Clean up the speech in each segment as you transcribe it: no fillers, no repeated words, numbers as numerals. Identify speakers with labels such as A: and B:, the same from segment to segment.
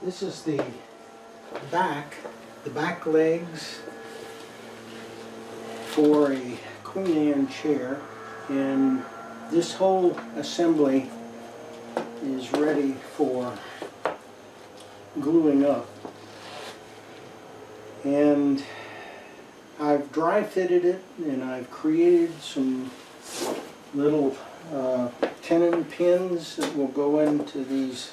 A: This is the back legs for a Queen Anne chair, and this whole assembly is ready for gluing up. And I've dry fitted it, and I've created some little tenon pins that will go into these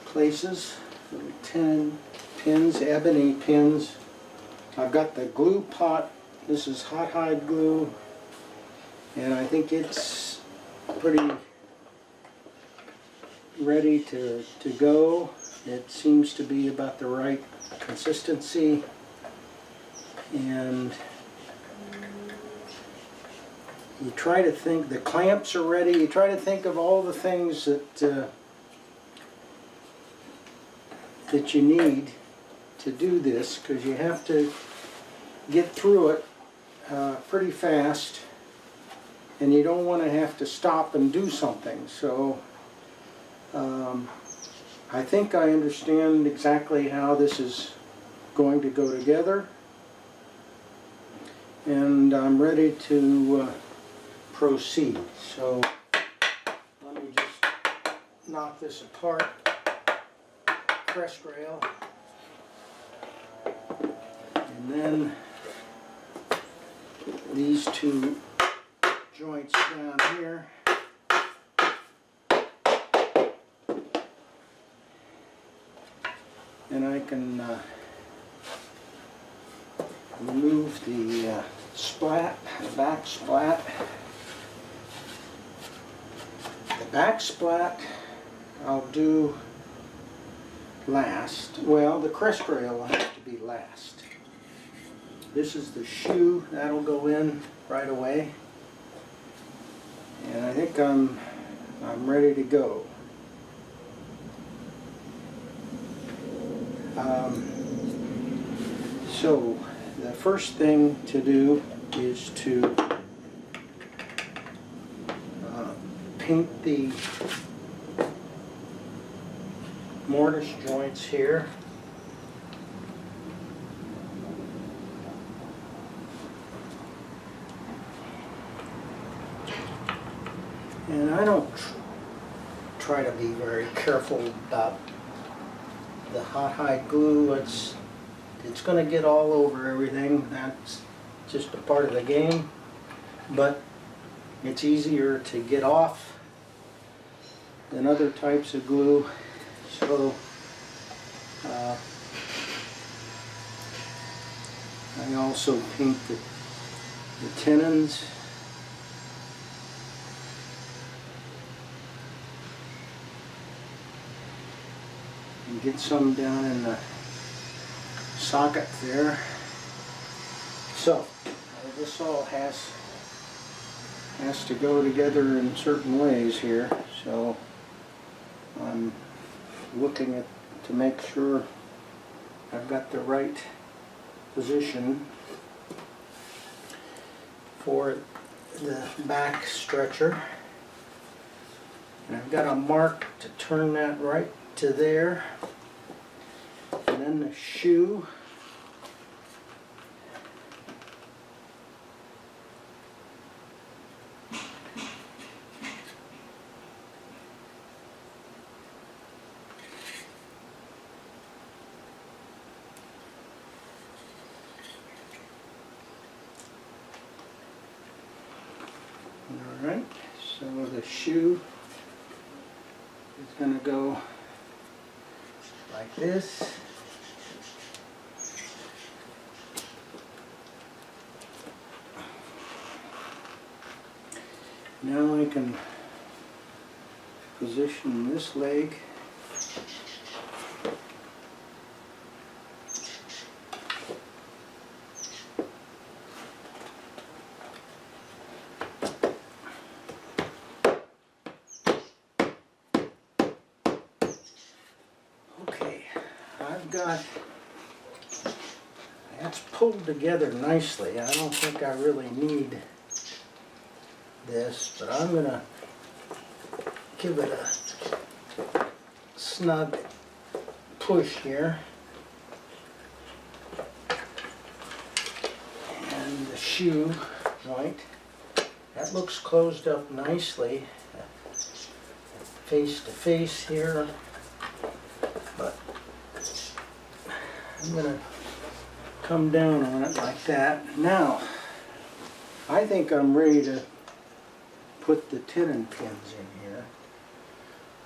A: places. Little tenon pins, ebony pins. I've got the glue pot. This is hot hide glue, and I think it's pretty ready to go. It seems to be about the right consistency, and you try to think, the clamps are ready, you try to think of all the things that that you need to do this, because you have to get through it pretty fast, and you don't want to have to stop and do something. So I think I understand exactly how this is going to go together, and I'm ready to proceed. So let me just knock this apart. Crest rail, and then these two joints down here. And I can remove the splat, the back splat. The back splat I'll do last. Well, the crest rail will have to be last. This is the shoe, that'll go in right away. And I think I'm ready to go. So the first thing to do is to paint the mortise joints here. And I don't try to be very careful about the hot hide glue. It's going to get all over everything. That's just a part of the game, but it's easier to get off than other types of glue. So I also paint the tenons. And get some down in the socket there. So this all has to go together in certain ways here. So I'm looking at to make sure I've got the right position for the back stretcher. And I've got a mark to turn that right to there. And then the shoe. Alright, so the shoe is going to go like this. Now I can position this leg . Okay, I've got, that's pulled together nicely. I don't think I really need this, but I'm going to give it a snug push here. And the shoe joint. That looks closed up nicely. Face to face here. But I'm going to come down on it like that. Now, I think I'm ready to put the tenon pins in here.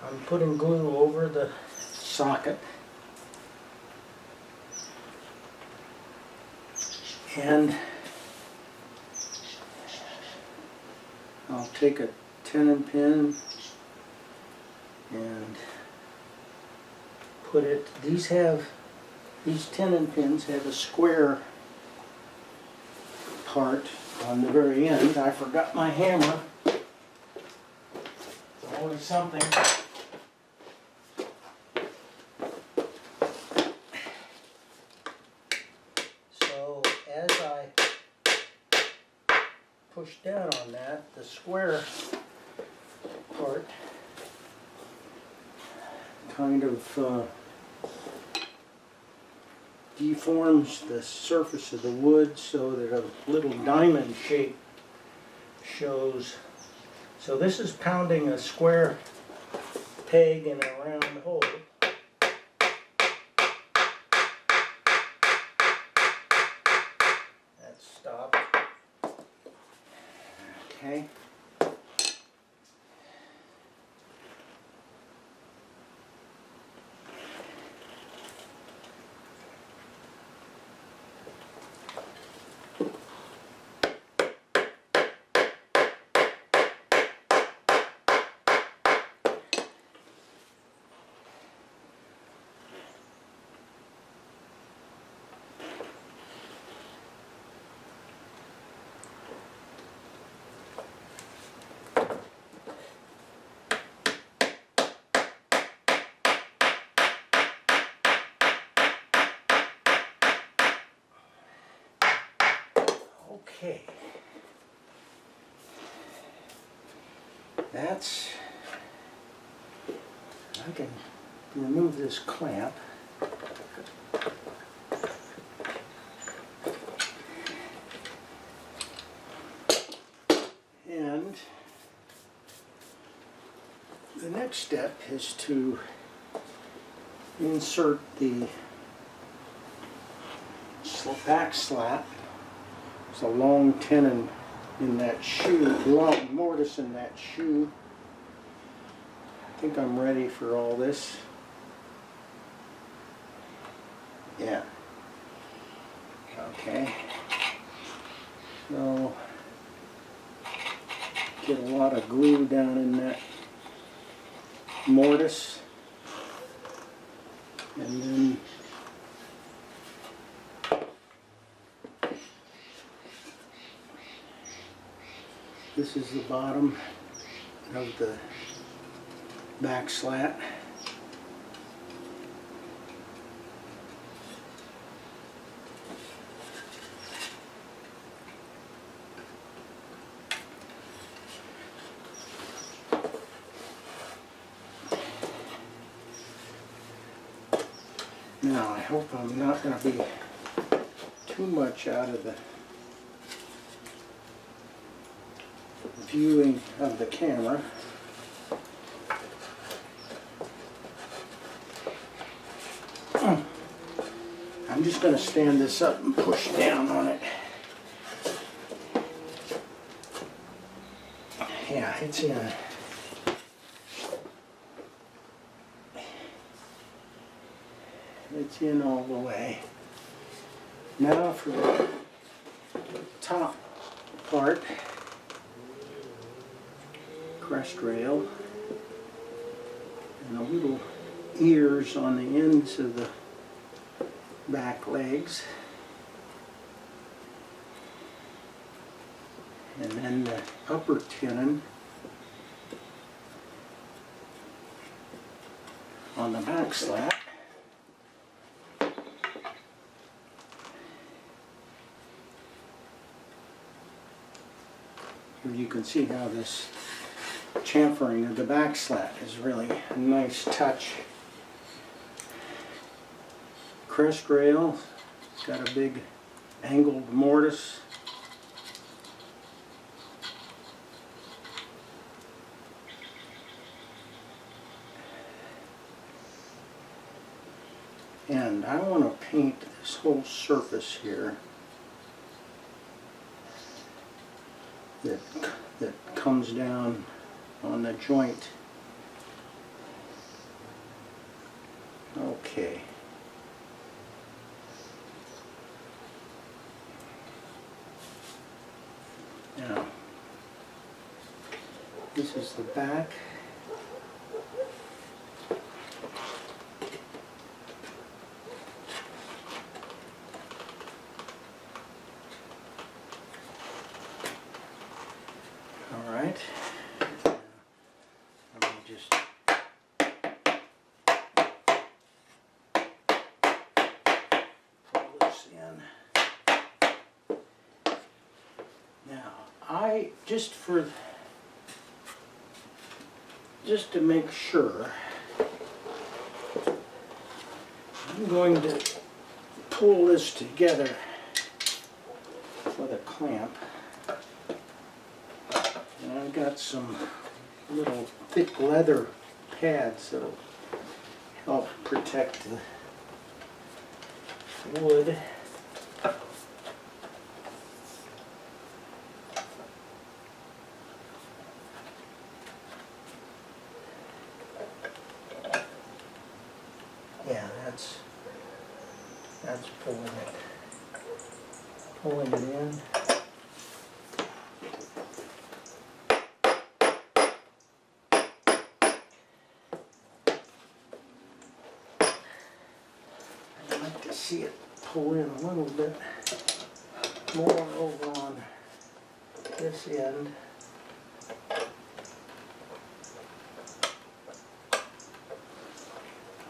A: I'm putting glue over the socket. And I'll take a tenon pin and put it, these tenon pins have a square part on the very end. I forgot my hammer. It's always something. So as I push down on that, the square part kind of deforms the surface of the wood so that a little diamond shape shows. So this is pounding a square peg in a round hole. That stopped. Okay. Okay, that's, I can remove this clamp. And the next step is to insert the back slat. There's a long tenon in that shoe, long mortise in that shoe. I think I'm ready for all this. Yeah. Okay. So, get a lot of glue down in that mortise. And then this is the bottom of the back slat. Now I hope I'm not going to be too much out of the viewing of the camera. I'm just going to stand this up and push down on it. Yeah, it's in. It's in all the way. Now for the top part, crest rail, and the little ears on the ends of the back legs, and then the upper tenon on the back slat. Here you can see how this chamfering of the back slat is really a nice touch. crest rail. It's got a big angled mortise. And I want to paint this whole surface here that comes down on the joint. Okay. Now, this is the back. All right. Let me just pull this in. Now, just to make sure, I'm going to pull this together with a clamp. And I've got some little thick leather pads that'll help protect the wood. Yeah, that's pulling it in. I'd like to see it pull in a little bit more over on this end.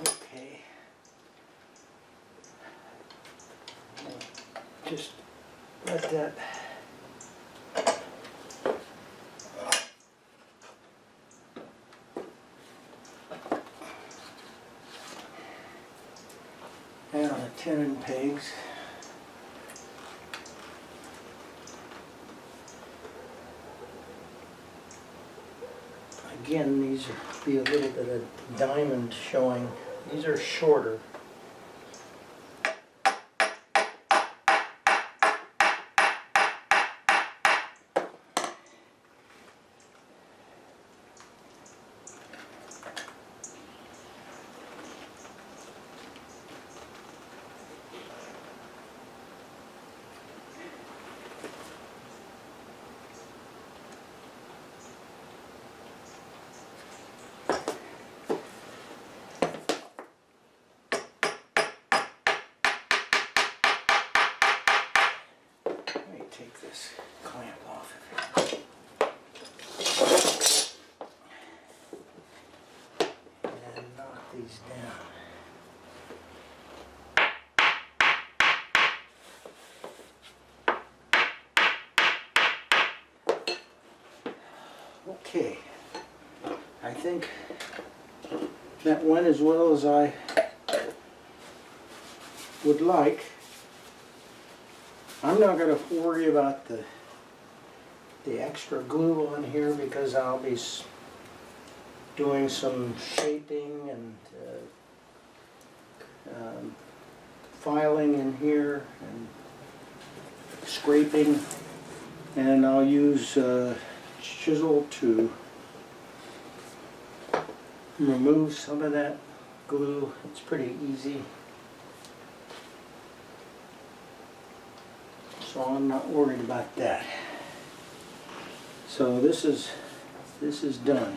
A: Okay. Just let that and on the tenon pegs. Again, these will be a little bit of diamond showing. These are shorter. Take this clamp off of it. And knock these down. Okay, I think that went as well as I would like. I'm not going to worry about the extra glue on here because I'll be doing some shaping and filing in here and scraping, and I'll use chisel to remove some of that glue. It's pretty easy. So I'm not worried about that. So this is done.